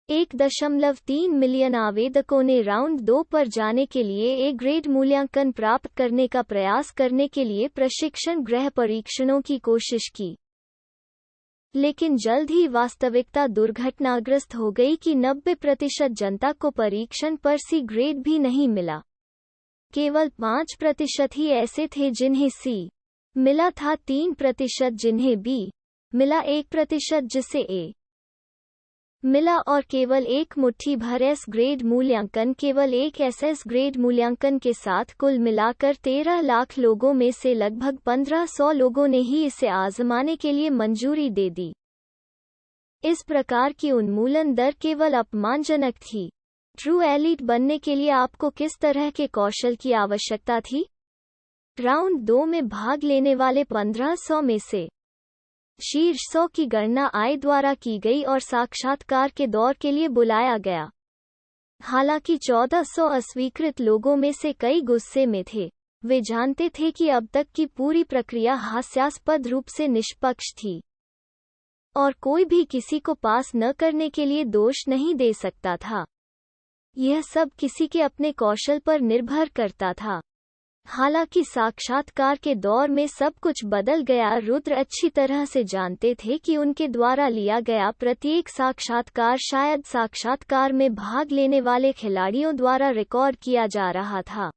1.3 million आवेदकों ने round 2 पर जाने के लिए ए ग्रेड मूल्यांकन प्राप्त करने का प्रयास करने के लिए प्रशिक्षण गृह परीक्षणों की कोशिश की। लेकिन जल्द ही वास्तविकता दुर्घटनाग्रस्त हो गई कि 90% जनता को परीक्षण पर सी ग्रेड भी नहीं मिला। केवल 5% ही ऐसे थे जिन्हें सी मिला था, 3% जिन्हें बी मिला, 1% जिसे ए मिला और केवल एक मुट्ठी भर एस ग्रेड मूल्यांकन। केवल एक एसएस ग्रेड मूल्यांकन के साथ कुल मिलाकर 13 लाख लोगों में से लगभग 1500 लोगों ने ही इसे आजमाने के लिए मंजूरी दे दी। इस प्रकार की उन्मूलन दर केवल अपमानजनक थी। ट्रू एलीट बनने के लिए आपको किस तरह के कौशल की आवश्यकता थी? राउंड 2 में भाग लेने वाले 1500 में से शीर्ष 100 की गणना आय द्वारा की गई और साक्षात्कार के दौर के लिए बुलाया गया। हालांकि 1400 अस्वीकृत लोगों में से कई गुस्से में थे। वे जानते थे कि अब तक की पूरी प्रक्रिया हास्यास्पद रूप से निष्पक्ष थी और कोई भी किसी को पास न करने के लिए दोष नहीं दे सकता था। यह सब किसी के अपने कौशल पर निर्भर करता था। हालांकि साक्षात्कार के दौर में सब कुछ बदल गया। रुद्र अच्छी तरह से जानते थे कि उनके द्वारा लिया गया प्रत्येक साक्षात्कार शायद साक्षात्कार में भाग लेने वाले खिलाड़ियों द्वारा रिकॉर्ड किया जा रहा था।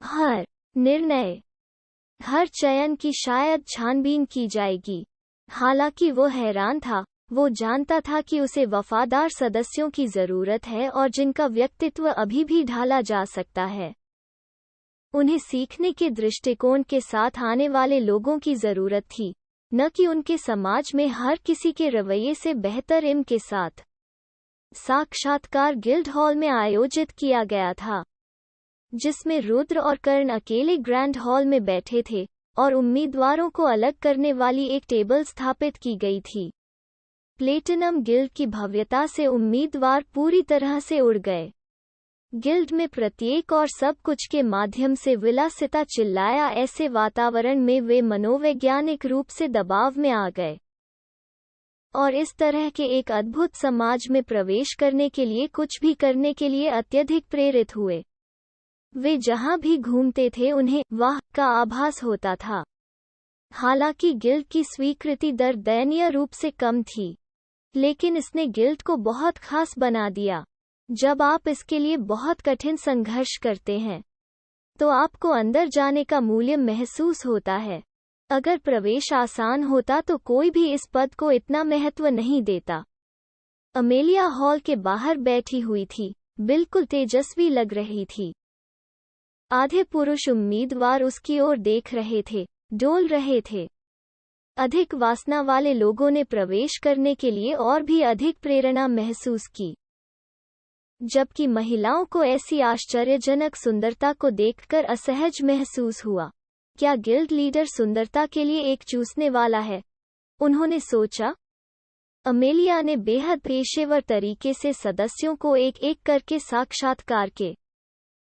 हर निर्णय, हर चयन की शायद छानबीन की जाएगी। हालांकि वो हैरान था। वो जानता था कि उसे वफादार सदस्यों की जरूरत है और जिनका व्यक्तित्व अभी भी ढाला जा सकता है। उन्हें सीखने के दृष्टिकोण के साथ आने वाले लोगों की जरूरत थी, न कि उनके समाज में हर किसी के रवैये से बेहतर इम के साथ। साक्षात्कार गिल्ड हॉल में आयोजित किया गया था, जिसमें रुद्र और कर्ण अकेले ग्रैंड हॉल में बैठे थे और उम्मीदवारों को अलग करने वाली एक टेबल स्थापित की गई थी। प्लेटिनम गिल्ड की भव्यता से उम्मीदवार पूरी तरह से उड़ गए। गिल्ड में प्रत्येक और सब कुछ के माध्यम से विलासिता चिल्लाया। ऐसे वातावरण में वे मनोवैज्ञानिक रूप से दबाव में आ गए और इस तरह के एक अद्भुत समाज में प्रवेश करने के लिए कुछ भी करने के लिए अत्यधिक प्रेरित हुए। वे जहां भी घूमते थे उन्हें वाह का आभास होता था। हालांकि गिल्ड की स्वीकृति दर दयनीय रूप से कम थी, लेकिन इसने गिल्ड को बहुत खास बना दिया। जब आप इसके लिए बहुत कठिन संघर्ष करते हैं, तो आपको अंदर जाने का मूल्य महसूस होता है। अगर प्रवेश आसान होता तो कोई भी इस पद को इतना महत्व नहीं देता। अमेलिया हॉल के बाहर बैठी हुई थी, बिल्कुल तेजस्वी लग रही थी। आधे पुरुष उम्मीदवार उसकी ओर देख रहे थे, डोल रहे थे। अधिक वासना वाले लोगों ने प्रवेश करने के लिए और भी अधिक प्रेरणा महसूस की, जबकि महिलाओं को ऐसी आश्चर्यजनक सुंदरता को देखकर असहज महसूस हुआ। क्या गिल्ड लीडर सुंदरता के लिए एक चूसने वाला है? उन्होंने सोचा। अमेलिया ने बेहद पेशेवर तरीके से सदस्यों को एक एक करके साक्षात्कार के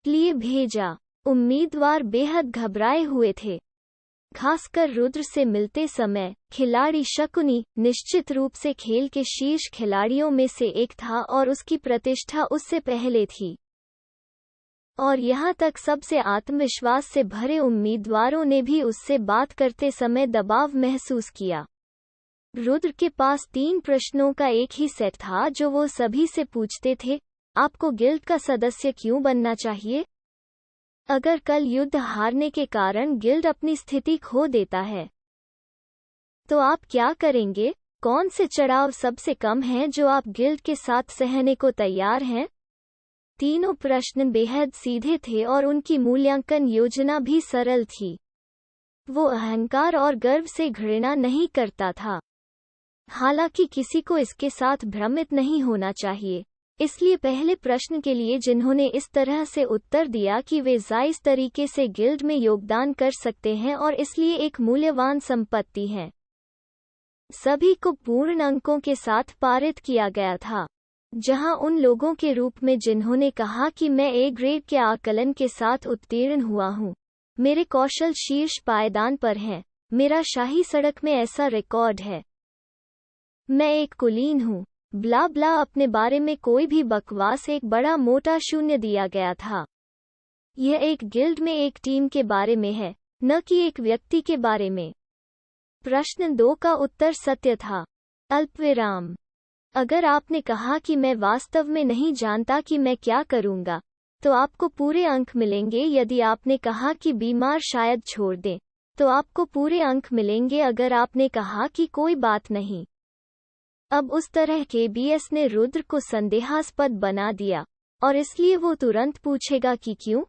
लिए भेजा। उम्मीदवार बेहद घबराए हुए थे, खासकर रुद्र से मिलते समय। खिलाड़ी शकुनी निश्चित रूप से खेल के शीर्ष खिलाड़ियों में से एक था और उसकी प्रतिष्ठा उससे पहले थी। और यहाँ तक सबसे आत्मविश्वास से भरे उम्मीदवारों ने भी उससे बात करते समय दबाव महसूस किया। रुद्र के पास 3 प्रश्नों का एक ही सेट था जो वो सभी से पूछते थे। आपको गिल्ड का सदस्य क्यों बनना चाहिए? अगर कल युद्ध हारने के कारण गिल्ड अपनी स्थिति खो देता है, तो आप क्या करेंगे? कौन से चढ़ाव सबसे कम हैं जो आप गिल्ड के साथ सहने को तैयार हैं? तीनों प्रश्न बेहद सीधे थे और उनकी मूल्यांकन योजना भी सरल थी। वो अहंकार और गर्व से घृणा नहीं करता था। हालांकि किसी को इसके साथ भ्रमित नहीं होना चाहिए। इसलिए पहले प्रश्न के लिए जिन्होंने इस तरह से उत्तर दिया कि वे जायज तरीके से गिल्ड में योगदान कर सकते हैं और इसलिए एक मूल्यवान संपत्ति हैं, सभी को पूर्ण अंकों के साथ पारित किया गया था। जहां उन लोगों के रूप में जिन्होंने कहा कि मैं ए ग्रेड के आकलन के साथ उत्तीर्ण हुआ हूं, मेरे कौशल शीर्ष पायदान पर हैं, मेरा शाही सड़क में ऐसा रिकॉर्ड है, मैं एक कुलीन हूं, ब्ला ब्ला अपने बारे में कोई भी बकवास एक बड़ा मोटा शून्य दिया गया था। यह एक गिल्ड में एक टीम के बारे में है, न कि एक व्यक्ति के बारे में। प्रश्न 2 का उत्तर सत्य था। अल्पविराम। अगर आपने कहा कि मैं वास्तव में नहीं जानता कि मैं क्या करूंगा, तो आपको पूरे अंक मिलेंगे। यदि आपने कहा कि बीमार शायद छोड़ दें, तो आपको पूरे अंक मिलेंगे। अगर आपने कहा कि कोई बात नहीं। अब उस तरह के बीएस ने रुद्र को संदेहास्पद बना दिया, और इसलिए वो तुरंत पूछेगा कि क्यों।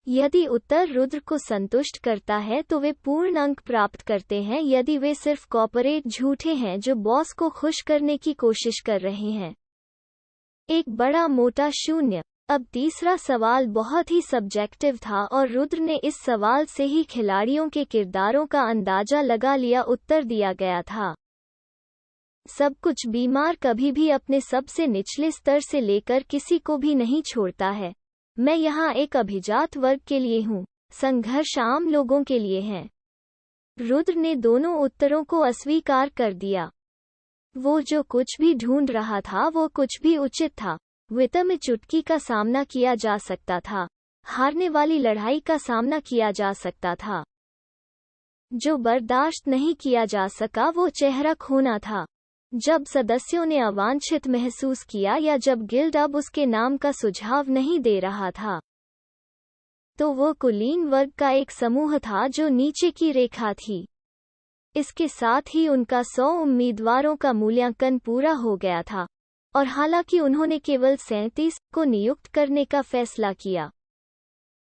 यदि उत्तर रुद्र को संतुष्ट करता है तो वे पूर्ण अंक प्राप्त करते हैं। यदि वे सिर्फ कॉर्पोरेट झूठे हैं जो बॉस को खुश करने की कोशिश कर रहे हैं, एक बड़ा मोटा शून्य। अब तीसरा सवाल बहुत ही सब्जेक्टिव था और रुद्र ने इस सवाल से ही खिलाड़ियों के किरदारों का अंदाजा लगा लिया। उत्तर दिया गया था। सब कुछ बीमार कभी भी अपने सबसे निचले स्तर से लेकर किसी को भी नहीं छोड़ता है। मैं यहाँ एक अभिजात वर्ग के लिए हूँ, संघर्ष आम लोगों के लिए है। रुद्र ने दोनों उत्तरों को अस्वीकार कर दिया। वो जो कुछ भी ढूंढ रहा था वो कुछ भी उचित था। वित्त में चुटकी का सामना किया जा सकता था, हारने वाली लड़ाई का सामना किया जा सकता था। जो बर्दाश्त नहीं किया जा सका वो चेहरा खोना था। जब सदस्यों ने अवांछित महसूस किया या जब गिल्ड अब उसके नाम का सुझाव नहीं दे रहा था, तो वो कुलीन वर्ग का एक समूह था जो नीचे की रेखा थी। इसके साथ ही उनका 100 उम्मीदवारों का मूल्यांकन पूरा हो गया था, और हालांकि उन्होंने केवल 37 को नियुक्त करने का फैसला किया,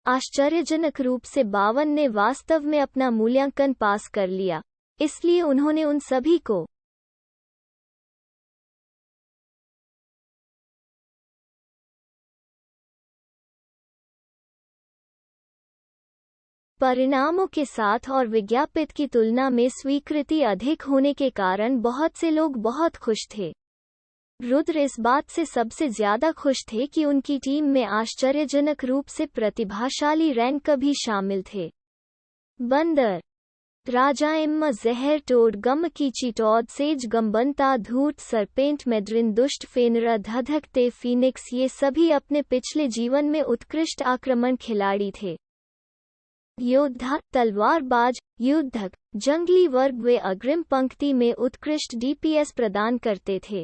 आश्चर्यजनक रूप से 52 ने वास्तव में अपना मूल्यांकन पास कर लिया। इसलिए उन्होंने उन सभी को परिणामों के साथ और विज्ञापित की तुलना में स्वीकृति अधिक होने के कारण बहुत से लोग बहुत खुश थे। रुद्र इस बात से सबसे ज्यादा खुश थे कि उनकी टीम में आश्चर्यजनक रूप से प्रतिभाशाली रैंक भी शामिल थे। बंदर, राजा इम्मा, जहर, टोड, गम, कीची, टॉड, सेज, गम्बंता, धूर्त, सरपेंट, मेड्रिन, दुष्ट, फेनरा, धधकते, फीनिक्स, ये सभी अपने पिछले जीवन में उत्कृष्ट आक्रमण खिलाड़ी थे। योद्धा, तलवारबाज, युद्धक, जंगली वर्ग, वे अग्रिम पंक्ति में उत्कृष्ट डीपीएस प्रदान करते थे।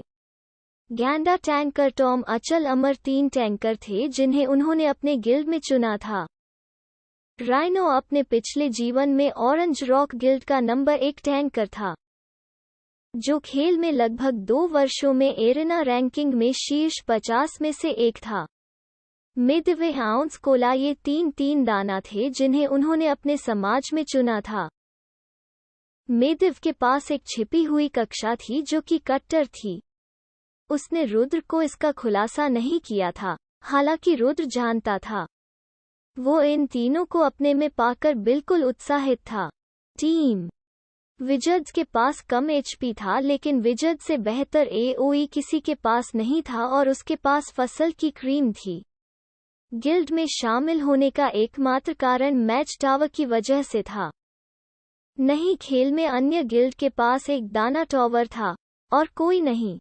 गैंडा, टैंकर, टॉम, अचल, अमर 3 टैंकर थे जिन्हें उन्होंने अपने गिल्ड में चुना था। राइनो अपने पिछले जीवन में ऑरेंज रॉक गिल्ड का नंबर 1 टैंकर था, जो खेल में लगभग 2 वर्षों में एरेना रैंकिंग में शीर्ष 50 में से एक था। मिडवे, हाउंस, कोला, ये 3 दाना थे जिन्हें उन्होंने अपने समाज में चुना था। मेदिव के पास एक छिपी हुई कक्षा थी जो कि कट्टर थी। उसने रुद्र को इसका खुलासा नहीं किया था, हालांकि रुद्र जानता था। वो इन तीनों को अपने में पाकर बिल्कुल उत्साहित था। टीम विजर्ड्स के पास कम एचपी था, लेकिन विजर्ड से बेहतर एओई किसी के पास नहीं था और उसके पास फसल की क्रीम थी। गिल्ड में शामिल होने का एकमात्र कारण मैच टावर की वजह से था। नहीं, खेल में अन्य गिल्ड के पास एक दाना टावर था, और कोई नहीं।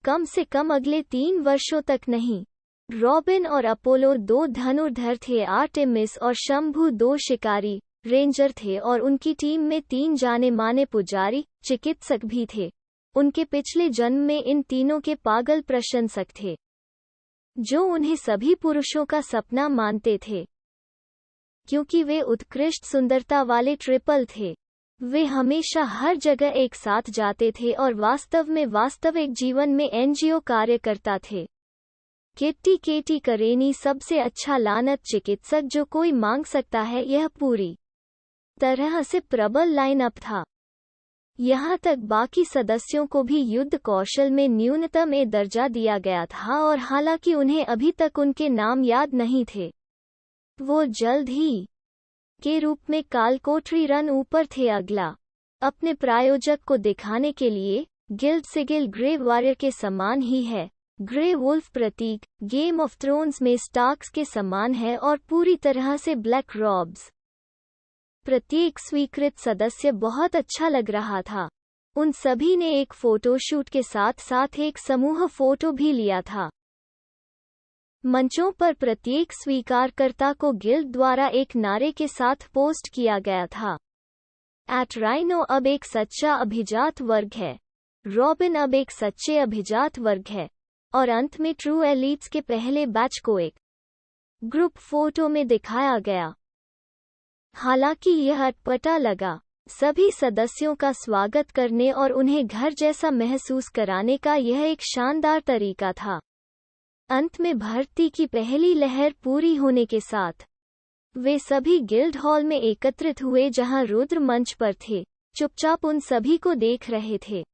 कम से कम अगले 3 वर्षों तक नहीं। रॉबिन और अपोलो 2 धनुर्धर थे, आर्टेमिस और शंभु 2 शिकारी रेंजर थे, और उनकी टीम में 3 जाने माने पुजारी चिकित्सक भी थे। उनके पिछले जन्म में इन तीनों के पागल प्रशंसक थे, जो उन्हें सभी पुरुषों का सपना मानते थे, क्योंकि वे उत्कृष्ट सुंदरता वाले ट्रिपल थे। वे हमेशा हर जगह एक साथ जाते थे और वास्तव में वास्तविक जीवन में एनजीओ कार्यकर्ता थे। किट्टी केटी करेनी सबसे अच्छा लानत चिकित्सक जो कोई मांग सकता है। यह पूरी तरह से प्रबल लाइनअप था। यहाँ तक बाकी सदस्यों को भी युद्ध कौशल में न्यूनतम ए दर्जा दिया गया था, और हालांकि उन्हें अभी तक उनके नाम याद नहीं थे, वो जल्द ही के रूप में कालकोठरी रन ऊपर थे। अगला, अपने प्रायोजक को दिखाने के लिए, गिल्ड सिगिल ग्रे वॉरियर के समान ही है। ग्रे वुल्फ प्रतीक गेम ऑफ थ्रोन्स में स्टार्क्स के समान है और पूरी तरह से ब्लैक रॉब्स। प्रत्येक स्वीकृत सदस्य बहुत अच्छा लग रहा था। उन सभी ने एक फोटोशूट के साथ साथ एक समूह फोटो भी लिया था। मंचों पर प्रत्येक स्वीकारकर्ता को गिल्ड द्वारा एक नारे के साथ पोस्ट किया गया था। @Rhino अब एक सच्चा अभिजात वर्ग है। रॉबिन अब एक सच्चे अभिजात वर्ग है। और अंत में ट्रू एलीट्स के पहले बैच को एक ग्रुप फोटो में दिखाया गया। हालांकि यह अटपटा लगा, सभी सदस्यों का स्वागत करने और उन्हें घर जैसा महसूस कराने का यह एक शानदार तरीका था। अंत में भर्ती की पहली लहर पूरी होने के साथ वे सभी गिल्ड हॉल में एकत्रित हुए जहां रुद्र मंच पर थे, चुपचाप उन सभी को देख रहे थे।